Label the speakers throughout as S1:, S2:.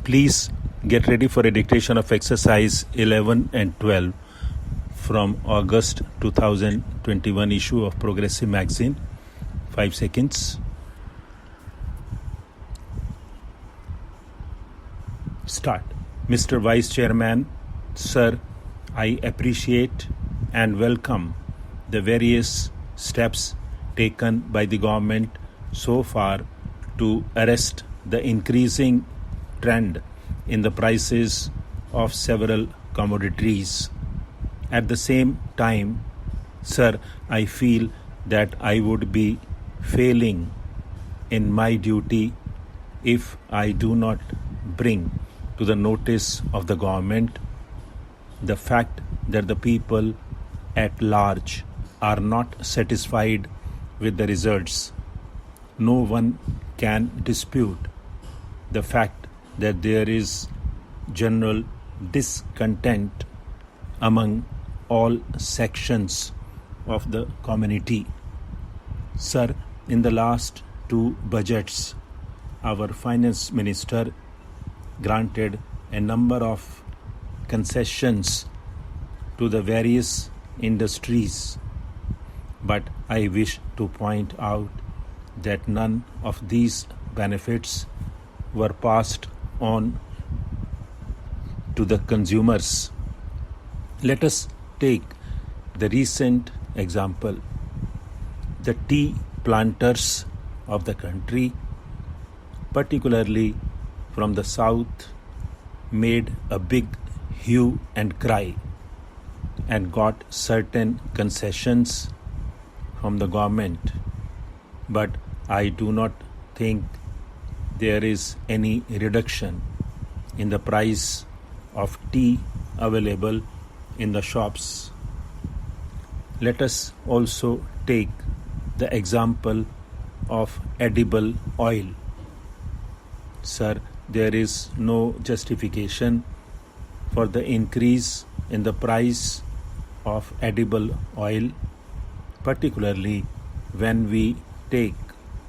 S1: Please get ready for a dictation of exercise 11 and 12 from August 2021 issue of Progressive Magazine. 5 seconds. Start. Mr. Vice Chairman, Sir, I appreciate and welcome the various steps taken by the government so far to arrest the increasing trend in the prices of several commodities. At the same time, sir, I feel that I would be failing in my duty if I do not bring to the notice of the government the fact that the people at large are not satisfied with the results. No one can dispute the fact that there is general discontent among all sections of the community. Sir, in the last 2 budgets, our finance minister granted a number of concessions to the various industries, but I wish to point out that none of these benefits were passed on to the consumers. Let us take the recent example. The tea planters of the country, particularly from the south, made a big hue and cry and got certain concessions from the government. But I do not think there is any reduction in the price of tea available in the shops. Let us also take the example of edible oil. Sir, there is no justification for the increase in the price of edible oil, particularly when we take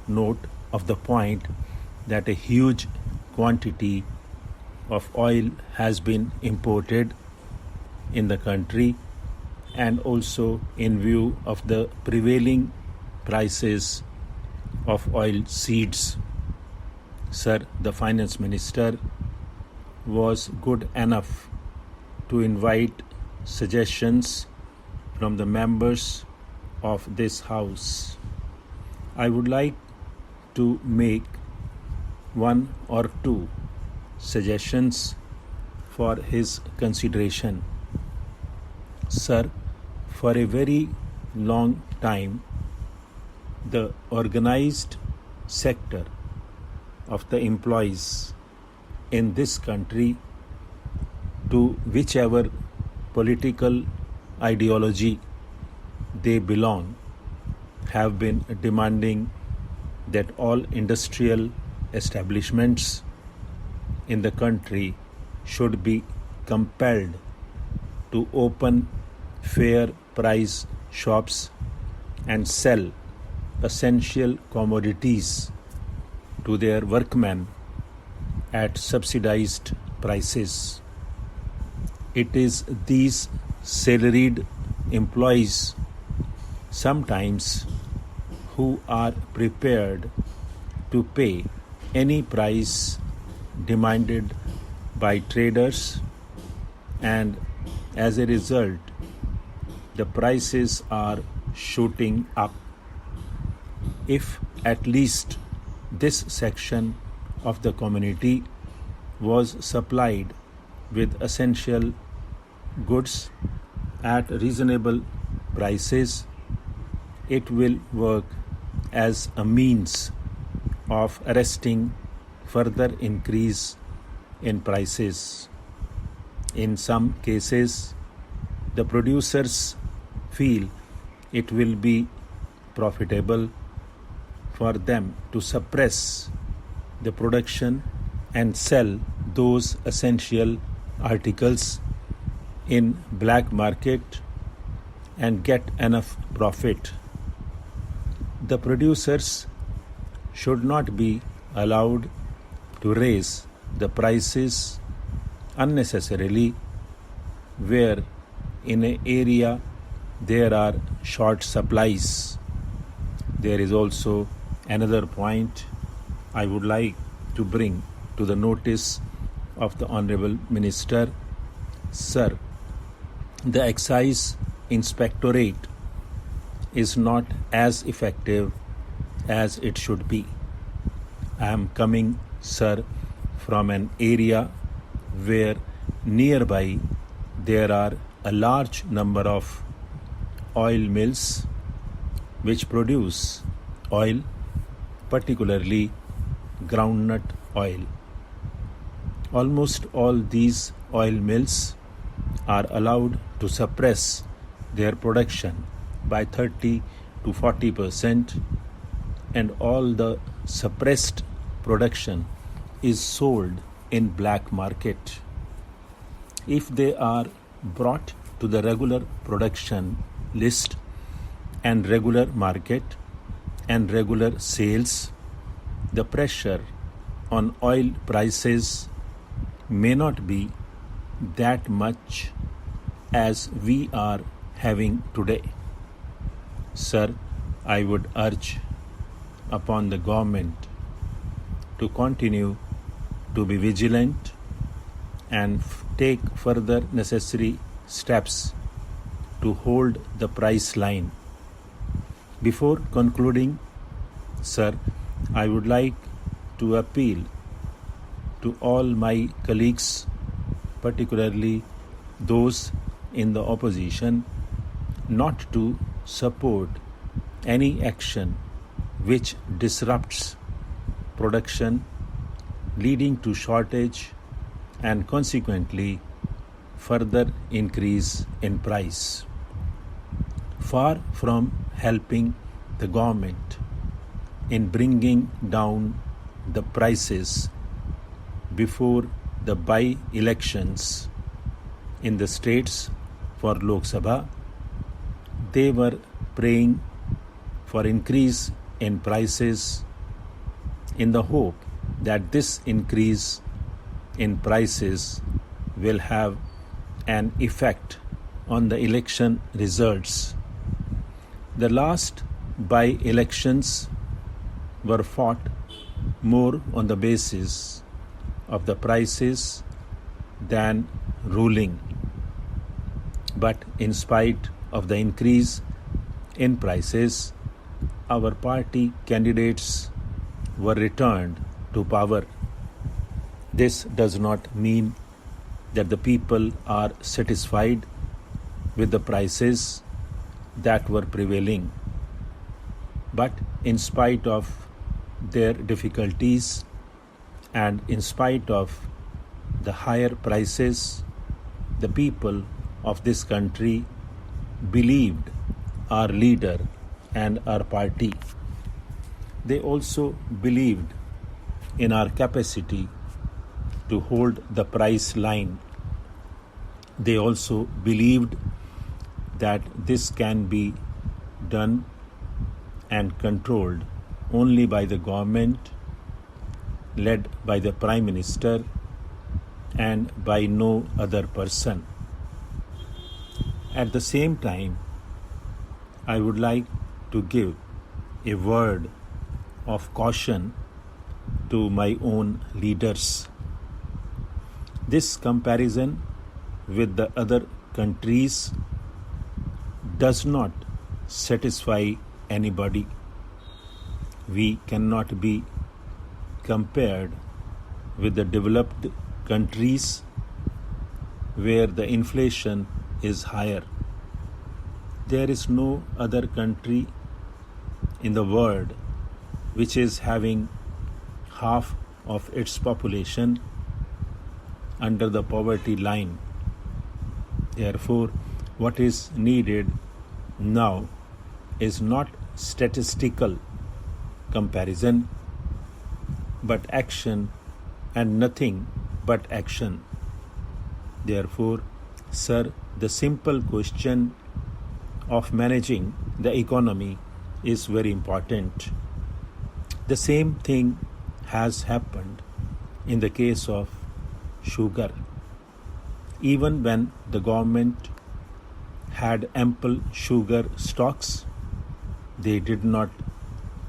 S1: note of the point that a huge quantity of oil has been imported in the country, and also in view of the prevailing prices of oil seeds. Sir, the finance minister was good enough to invite suggestions from the members of this house. I would like to make 1 or 2 suggestions for his consideration. Sir, for a very long time, the organized sector of the employees in this country, to whichever political ideology they belong, have been demanding that all industrial establishments in the country should be compelled to open fair price shops and sell essential commodities to their workmen at subsidized prices. It is these salaried employees sometimes who are prepared to pay any price demanded by traders, and as a result, the prices are shooting up. If at least this section of the community was supplied with essential goods at reasonable prices, it will work as a means of arresting further increase in prices. In some cases, the producers feel it will be profitable for them to suppress the production and sell those essential articles in black market and get enough profit. The producers should not be allowed to raise the prices unnecessarily where in an area there are short supplies. There is also another point I would like to bring to the notice of the Honorable Minister. Sir, the Excise Inspectorate is not as effective as it should be. I am coming, sir, from an area where nearby there are a large number of oil mills which produce oil, particularly groundnut oil. Almost all these oil mills are allowed to suppress their production by 30 to 40%, and all the suppressed production is sold in black market. If they are brought to the regular production list and regular market and regular sales, the pressure on oil prices may not be that much as we are having today. Sir, I would urge upon the government to continue to be vigilant and take further necessary steps to hold the price line. Before concluding, sir, I would like to appeal to all my colleagues, particularly those in the opposition, not to support any action which disrupts production, leading to shortage and consequently further increase in price. Far from helping the government in bringing down the prices before the by-elections in the states for Lok Sabha, they were praying for increase in prices in the hope that this increase in prices will have an effect on the election results. The last by-elections were fought more on the basis of the prices than ruling. But in spite of the increase in prices, our party candidates were returned to power. This does not mean that the people are satisfied with the prices that were prevailing. But in spite of their difficulties and in spite of the higher prices, the people of this country believed our leader and our party. They also believed in our capacity to hold the price line. They also believed that this can be done and controlled only by the government, led by the Prime Minister, and by no other person. At the same time, I would like to give a word of caution to my own leaders. This comparison with the other countries does not satisfy anybody. We cannot be compared with the developed countries where the inflation is higher. There is no other country in the world which is having half of its population under the poverty line. Therefore, what is needed now is not statistical comparison, but action, and nothing but action. Therefore, sir, the simple question of managing the economy is very important. The same thing has happened in the case of sugar. Even when the government had ample sugar stocks, they did not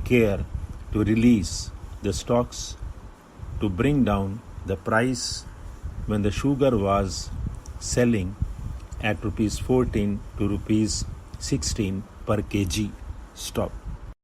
S1: care to release the stocks to bring down the price when the sugar was selling at rupees 14 to rupees 16 per kg. Stop.